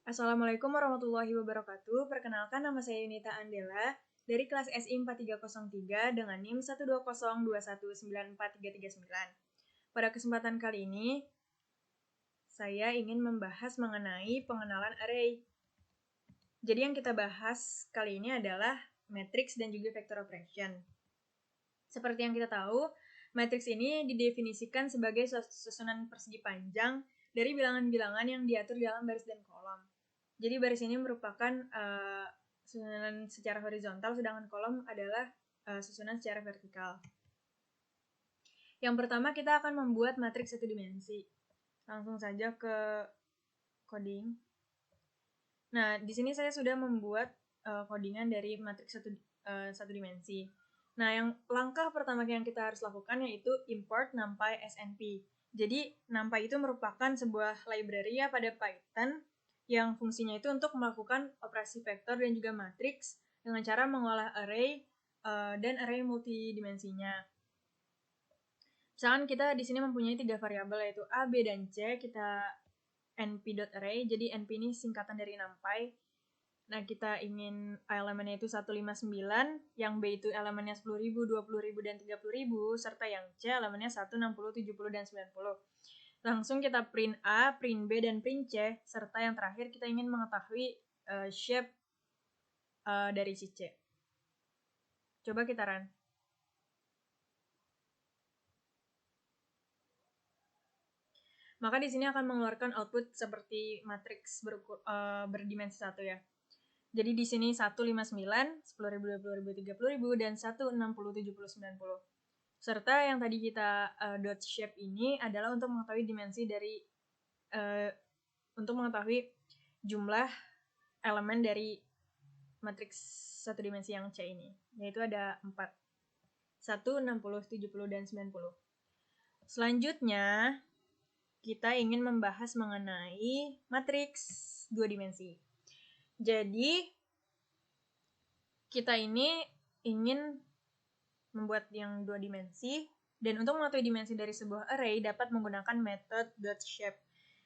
Assalamualaikum warahmatullahi wabarakatuh. Perkenalkan, nama saya Yunita Andela dari kelas SI 4303 dengan NIM 120219439. Pada kesempatan kali ini, saya ingin membahas mengenai pengenalan array. Jadi yang kita bahas kali ini adalah matrix dan juga vector operation. Seperti yang kita tahu, matriks ini didefinisikan sebagai susunan persegi panjang dari bilangan-bilangan yang diatur dalam baris dan kolom. Jadi baris ini merupakan susunan secara horizontal, sedangkan kolom adalah susunan secara vertikal. Yang pertama kita akan membuat matriks satu dimensi. Langsung saja ke coding. Nah, di sini saya sudah membuat codingan dari matriks satu dimensi. Nah, yang langkah pertama yang kita harus lakukan yaitu import numpy snp. Jadi, numpy itu merupakan sebuah library ya pada Python yang fungsinya itu untuk melakukan operasi vektor dan juga matriks dengan cara mengolah array dan array multidimensinya. Misalkan kita di sini mempunyai 3 variabel yaitu A, B, dan C. Kita np.array, jadi np ini singkatan dari numpy. Nah, kita ingin A elemennya itu 159, yang B itu elemennya 10.000, 20.000, dan 30.000, serta yang C elemennya 1, 60, 70, dan 90. Langsung kita print A, print B, dan print C, serta yang terakhir kita ingin mengetahui shape dari si C. Coba kita run. Maka di sini akan mengeluarkan output seperti matriks berdimensi 1 ya. Jadi di sini 159, 10.000, 20.000, 30.000, dan 1, 60, 70, 90. Serta yang tadi kita dot shape ini adalah untuk mengetahui dimensi dari untuk mengetahui jumlah elemen dari matriks satu dimensi yang C ini, yaitu ada 4. 1, 60, 70, dan 90. Selanjutnya, kita ingin membahas mengenai matriks 2 dimensi. Jadi, kita ini ingin membuat yang 2 dimensi, dan untuk mengetahui dimensi dari sebuah array dapat menggunakan method .shape.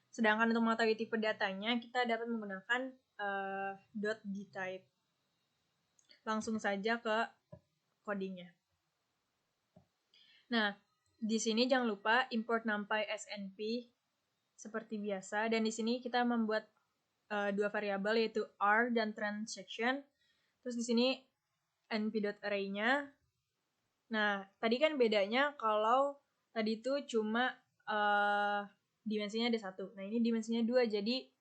Sedangkan untuk mengetahui tipe datanya, kita dapat menggunakan .dtype. Langsung saja ke codingnya. Nah, di sini jangan lupa import numpy snp seperti biasa, dan di sini kita membuat 2 variabel yaitu r dan transaction. Terus di sini np.array-nya. Nah, tadi kan bedanya kalau tadi itu cuma dimensinya ada 1. Nah, ini dimensinya 2, jadi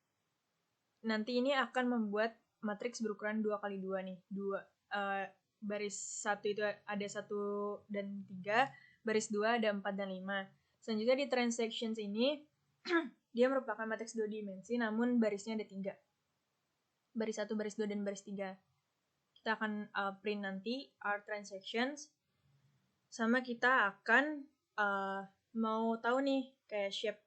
nanti ini akan membuat matriks berukuran 2 kali 2 nih. 2 baris 1 itu ada 1 dan 3, baris 2 ada 4 dan 5. Selanjutnya di transactions ini dia merupakan matriks 2 dimensi namun barisnya ada 3. Baris 1, baris 2, dan baris 3. Kita akan print nanti r transactions. Sama kita akan mau tahu nih kayak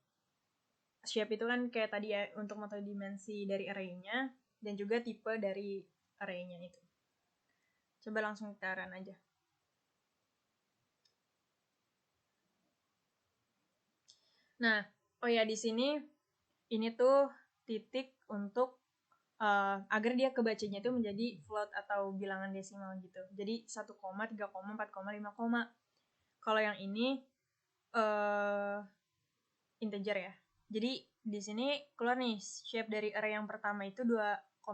shape itu kan kayak tadi ya, untuk mengetahui dimensi dari array-nya dan juga tipe dari array-nya itu. Coba langsung kita run aja. Nah, oh ya di sini ini tuh titik untuk agar dia kebacanya itu menjadi float atau bilangan desimal gitu. Jadi 1, 3, 4, 5. Kalau yang ini integer ya. Jadi di sini keluar nih shape dari array yang pertama itu 2,2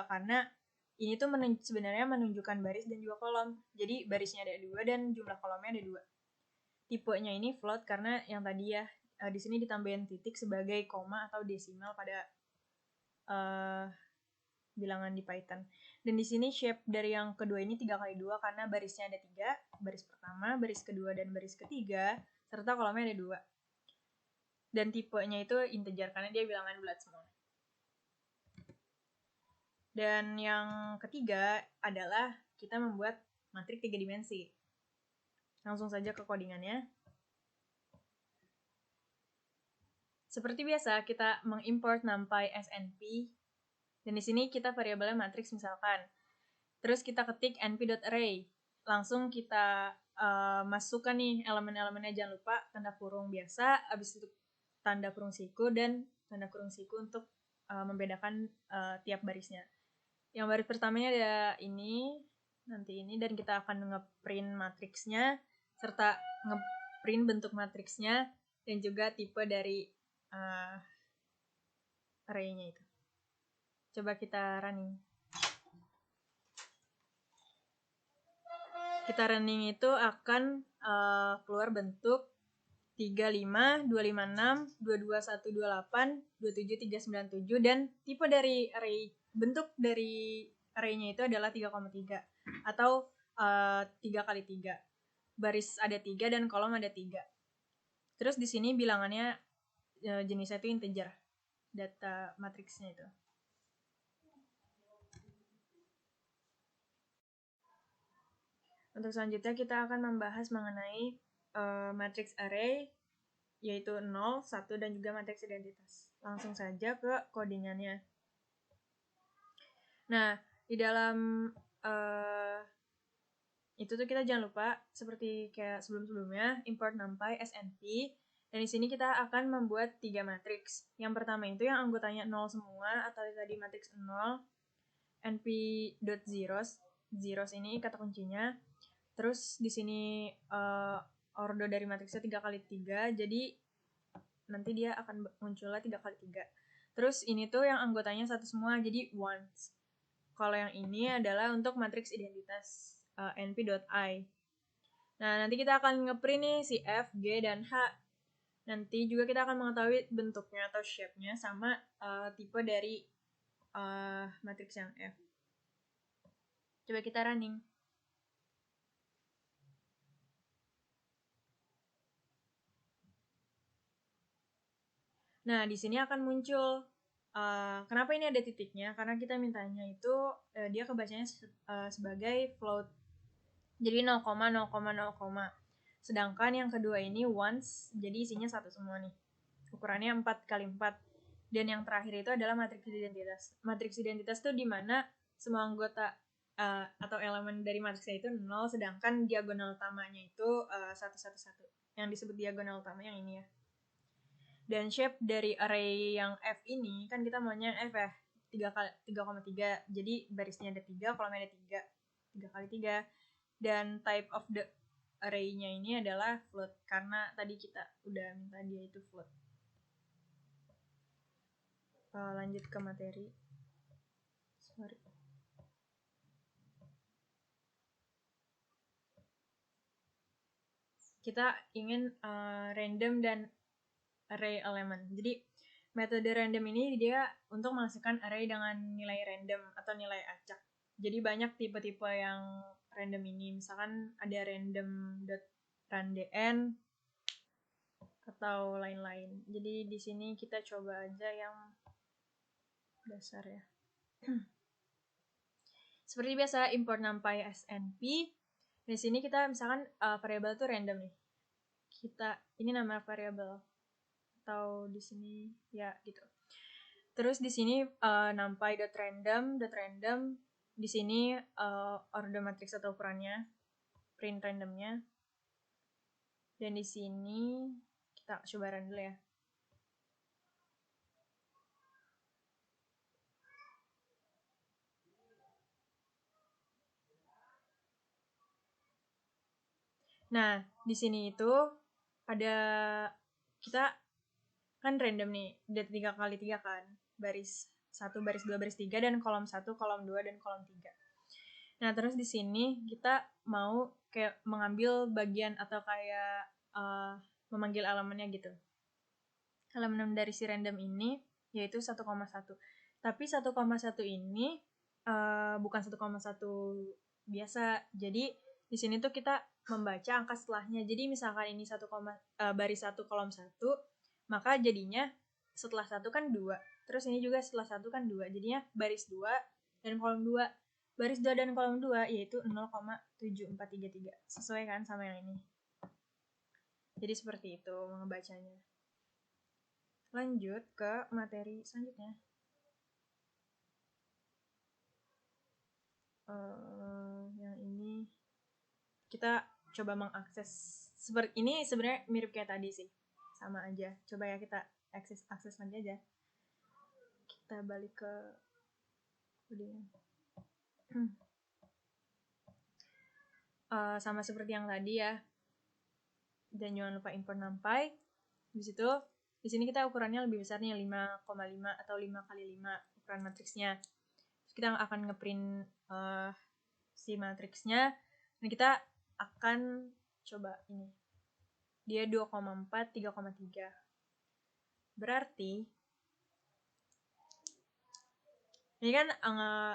karena ini tuh sebenarnya menunjukkan baris dan juga kolom. Jadi barisnya ada 2 dan jumlah kolomnya ada 2. Tipenya ini float karena yang tadi ya di sini ditambahin titik sebagai koma atau desimal pada bilangan di Python. Dan di sini shape dari yang kedua ini 3 kali 2 karena barisnya ada 3, baris pertama, baris kedua, dan baris ketiga, serta kolomnya ada 2. Dan tipenya itu integer karena dia bilangan bulat semua. Dan yang ketiga adalah kita membuat matriks 3 dimensi. Langsung saja ke codingannya. Seperti biasa, kita mengimport numpy snp. Dan di sini kita variabelnya matriks misalkan. Terus kita ketik np.array. Langsung kita masukkan nih elemen-elemennya, jangan lupa tanda kurung biasa, habis itu tanda kurung siku dan tanda kurung siku untuk membedakan tiap barisnya. Yang baris pertamanya ada ini, nanti ini, dan kita akan ngeprint matriksnya serta ngeprint bentuk matriksnya dan juga tipe dari array-nya itu. Coba kita running. Kita running itu akan keluar bentuk 35, 256, 22128, 27397 dan tipe dari array, bentuk dari array-nya itu adalah 3,3 atau 3x3. Baris ada 3 dan kolom ada 3. Terus di sini bilangannya jenisnya itu integer, data matriksnya itu. Untuk selanjutnya kita akan membahas mengenai matriks array, yaitu 0, 1, dan juga matriks identitas. Langsung saja ke codingannya. Nah, di dalam itu tuh kita jangan lupa, seperti kayak sebelum-sebelumnya, import numpy snp, dan di sini kita akan membuat 3 matriks. Yang pertama itu yang anggotanya 0 semua, atau tadi matriks 0, np.zeros, zeros ini kata kuncinya. Terus di sini ordo dari matriksnya 3x3, jadi nanti dia akan munculnya 3x3. Terus ini tuh yang anggotanya satu semua, jadi ones. Kalau yang ini adalah untuk matriks identitas np.i. Nah, nanti kita akan ngeprint nih si F, G, dan H. Nanti juga kita akan mengetahui bentuknya atau shape-nya sama tipe dari matriks yang F. Coba kita running. Nah, di sini akan muncul, kenapa ini ada titiknya? Karena kita mintanya itu, dia kebacanya sebagai float. Jadi 0,0,0, sedangkan yang kedua ini ones, jadi isinya satu semua nih. Ukurannya 4x4. Dan yang terakhir itu adalah matriks identitas. Matriks identitas itu di mana semua anggota atau elemen dari matriksnya itu 0, sedangkan diagonal utamanya itu 111. Yang disebut diagonal utama yang ini ya. Dan shape dari array yang F ini, kan kita maunya F ya, 3,3. Jadi barisnya ada 3, kolomnya ada 3. 3x3. Dan type of the array-nya ini adalah float, karena tadi kita udah minta dia itu float. Lanjut ke materi. Sorry. Kita ingin random dan array element. Jadi metode random ini dia untuk menghasilkan array dengan nilai random atau nilai acak. Jadi banyak tipe-tipe yang random ini. Misalkan ada random.ranDN atau lain-lain. Jadi di sini kita coba aja yang dasar ya. Seperti biasa, import numpy snp. Di sini kita misalkan variabel itu random nih. Ini nama variabel, atau di sini ya gitu. Terus di sini numpy.random di sini order matriks atau ukurannya, print randomnya. Dan di sini kita coba run dulu ya. Nah, di sini itu ada, kita kan random nih, ada 3x3 kan, baris 1, baris 2, baris 3, dan kolom 1, kolom 2, dan kolom 3. Nah, terus di sini kita mau kayak mengambil bagian atau kayak memanggil elemennya gitu. Elemen dari si random ini yaitu 1,1. Tapi 1,1 ini bukan 1,1 biasa. Jadi di sini tuh kita membaca angka setelahnya. Jadi misalkan ini baris 1 kolom 1, maka jadinya setelah 1 kan 2. Terus ini juga setelah 1 kan 2. Jadinya baris 2 dan kolom 2. Baris 2 dan kolom 2 yaitu 0,7433. Sesuai kan sama yang ini. Jadi seperti itu ngebacanya. Lanjut ke materi selanjutnya. Yang ini kita coba mengakses. Seperti ini sebenarnya mirip kayak tadi sih, sama aja. Coba ya kita akses lagi aja. Kita balik ke sama seperti yang tadi ya. Dan jangan lupa import numpy. Habis itu di sini kita ukurannya lebih besar nih, 5,5 atau 5x5 ukuran matriksnya. Terus kita akan ngeprint si matriksnya. Dan kita akan coba ini. Dia 2,4, 3,3. Berarti ini kan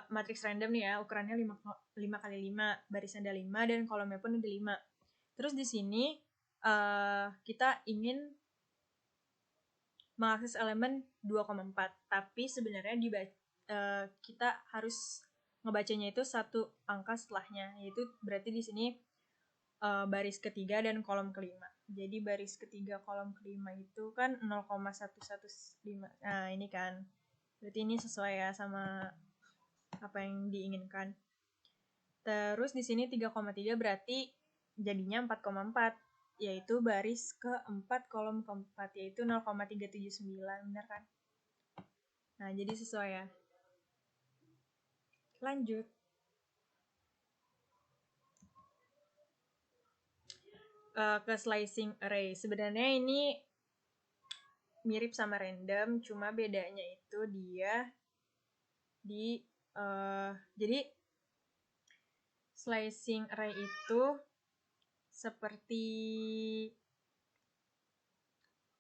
matriks random nih ya, ukurannya 5x5, barisnya ada 5 dan kolomnya pun ada 5. Terus di sini kita ingin mengakses elemen 2,4, tapi sebenarnya kita harus ngebacanya itu satu angka setelahnya, yaitu berarti di sini baris ketiga dan kolom kelima. Jadi baris ketiga kolom kelima itu kan 0,115. Nah ini kan, berarti ini sesuai ya sama apa yang diinginkan. Terus di sini 3,3 berarti jadinya 4,4, yaitu baris keempat kolom keempat, yaitu 0,379, benar kan? Nah, jadi sesuai ya. Lanjut. Ke slicing array. Sebenarnya ini mirip sama random, cuma bedanya itu dia jadi slicing array itu seperti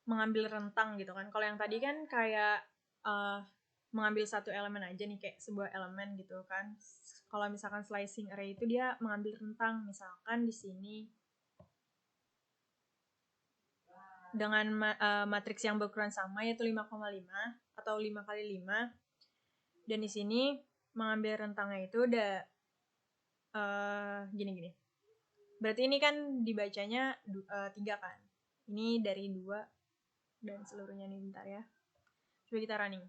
mengambil rentang gitu kan. Kalau yang tadi kan kayak mengambil satu elemen aja nih, kayak sebuah elemen gitu kan. Kalau misalkan slicing array itu dia mengambil rentang, misalkan di sini dengan matriks yang berukuran sama yaitu 5,5 atau 5x5, dan di sini mengambil rentangnya itu udah gini. Berarti ini kan dibacanya 3 kan. Ini dari 2 dan seluruhnya nih, bentar ya. Coba kita running.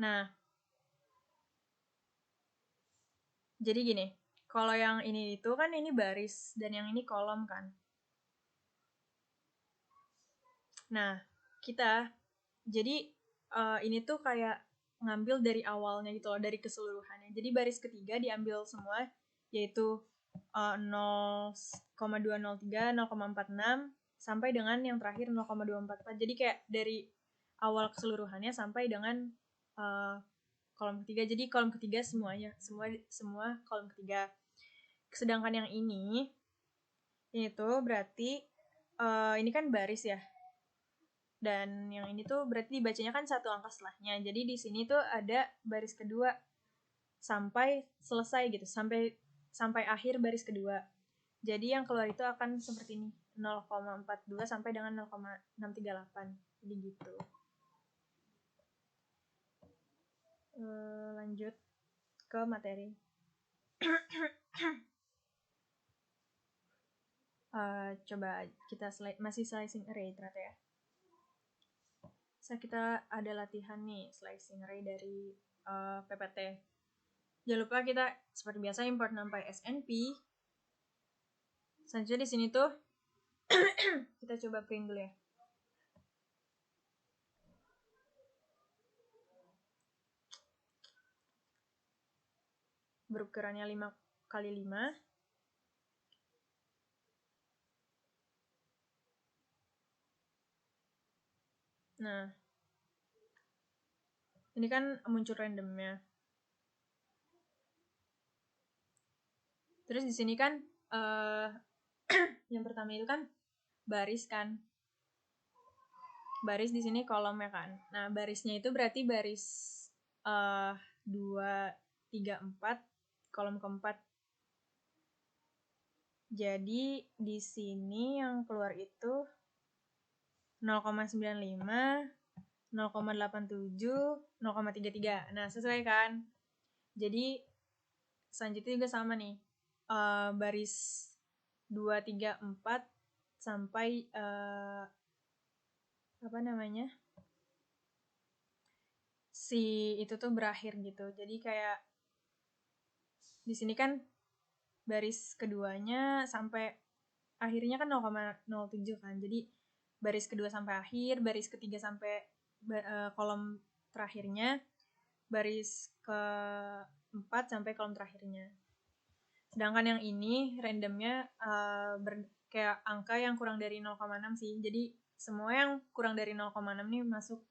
Nah, jadi gini, kalau yang ini itu kan ini baris dan yang ini kolom kan. Nah, kita jadi ini tuh kayak ngambil dari awalnya gitu loh, dari keseluruhannya. Jadi baris ketiga diambil semua, yaitu 0,203, 0,46 sampai dengan yang terakhir 0,244. Jadi kayak dari awal keseluruhannya sampai dengan kolom ketiga. Jadi kolom ketiga semuanya, semua kolom ketiga. Sedangkan yang ini tuh berarti ini kan baris ya. Dan yang ini tuh berarti dibacanya kan satu angka setelahnya. Jadi di sini tuh ada baris kedua sampai selesai gitu, sampai akhir baris kedua. Jadi yang keluar itu akan seperti ini, 0,42 sampai dengan 0,638. Jadi gitu. Lanjut ke materi. Coba kita masih slicing array ternyata ya. So, kita ada latihan nih slicing array dari PPT. Jangan lupa kita seperti biasa import numpy snp. Selanjutnya di sini tuh kita coba print dulu ya. Berukurannya 5x5. Nah, ini kan muncul randomnya. Terus di sini kan yang pertama itu kan baris kan. Baris di sini kolomnya kan. Nah, barisnya itu berarti baris 2, 3, 4, kolom keempat. Jadi di sini yang keluar itu 0,95, 0,87, 0,33. Nah, sesuai kan? Jadi selanjutnya juga sama nih. Baris 2, 3, 4 sampai si itu tuh berakhir gitu. Jadi kayak di sini kan baris keduanya sampai akhirnya kan 0,07 kan. Jadi baris kedua sampai akhir, baris ketiga sampai kolom terakhirnya, baris keempat sampai kolom terakhirnya. Sedangkan yang ini randomnya kayak angka yang kurang dari 0,6 sih. Jadi semua yang kurang dari 0,6 nih masuk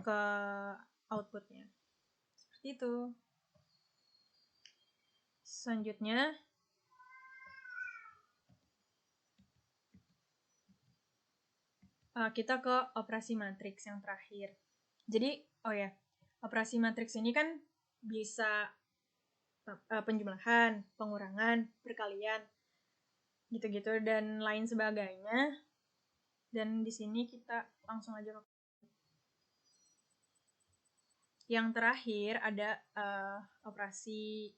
ke outputnya. Seperti itu. Selanjutnya kita ke operasi matriks yang terakhir. Jadi, operasi matriks ini kan bisa penjumlahan, pengurangan, perkalian, gitu-gitu, dan lain sebagainya. Dan di sini kita langsung aja ke yang terakhir ada operasi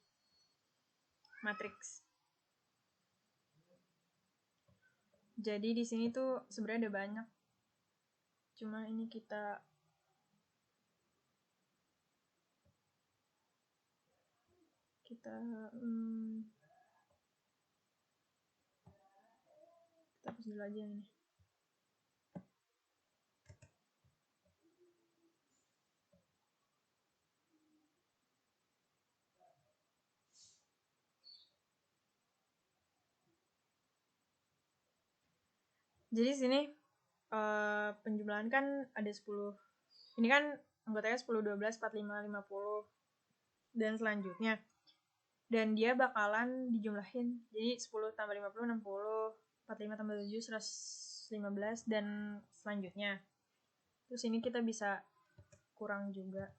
matriks. Jadi di sini tuh sebenarnya ada banyak. Cuma ini kita hapus dulu aja ini. Jadi sini penjumlahan kan ada 10. Ini kan anggotanya 10, 12, 45, 50 dan selanjutnya. Dan dia bakalan dijumlahin. Jadi 10 tambah 50, 60, 45 tambah 7, 115 dan selanjutnya. Terus ini kita bisa kurang juga.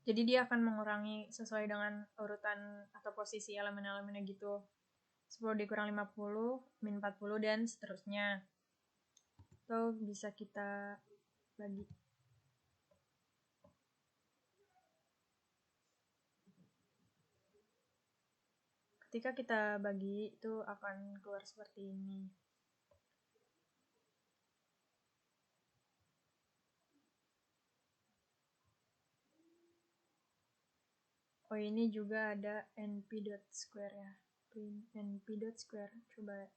Jadi dia akan mengurangi sesuai dengan urutan atau posisi elemen-elemennya gitu. 10 dikurang 50, min 40, dan seterusnya. Atau bisa kita bagi. Ketika kita bagi, itu akan keluar seperti ini. Oh, ini juga ada np.square ya. np.square, coba.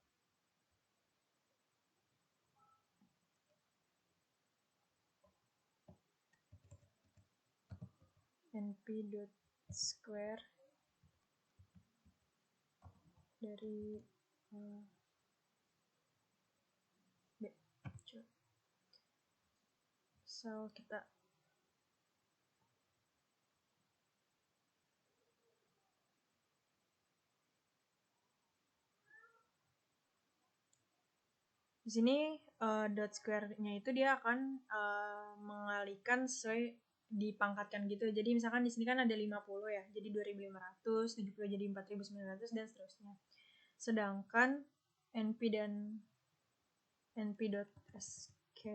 np.square dari B. So, kita di sini dot square-nya itu dia akan mengalihkan sesuai dipangkatkan gitu. Jadi misalkan di sini kan ada 50 ya, jadi 2500, 70 jadi 4900 dan seterusnya. Sedangkan np dan np.sqrt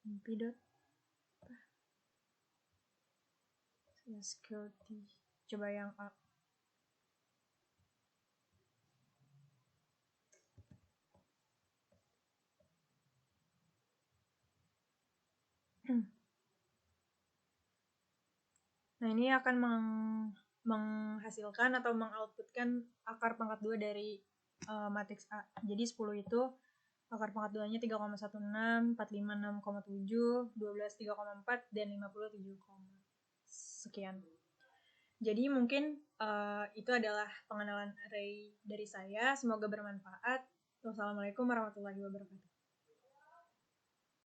np.sqrt coba yang A. Nah, ini akan menghasilkan atau mengoutputkan akar pangkat 2 dari matriks A. Jadi 10 itu akar pangkat 2-nya 3,16, 45 6,7, 12 3,4, dan 50 7, sekian. Jadi mungkin itu adalah pengenalan array dari saya. Semoga bermanfaat. Wassalamualaikum warahmatullahi wabarakatuh.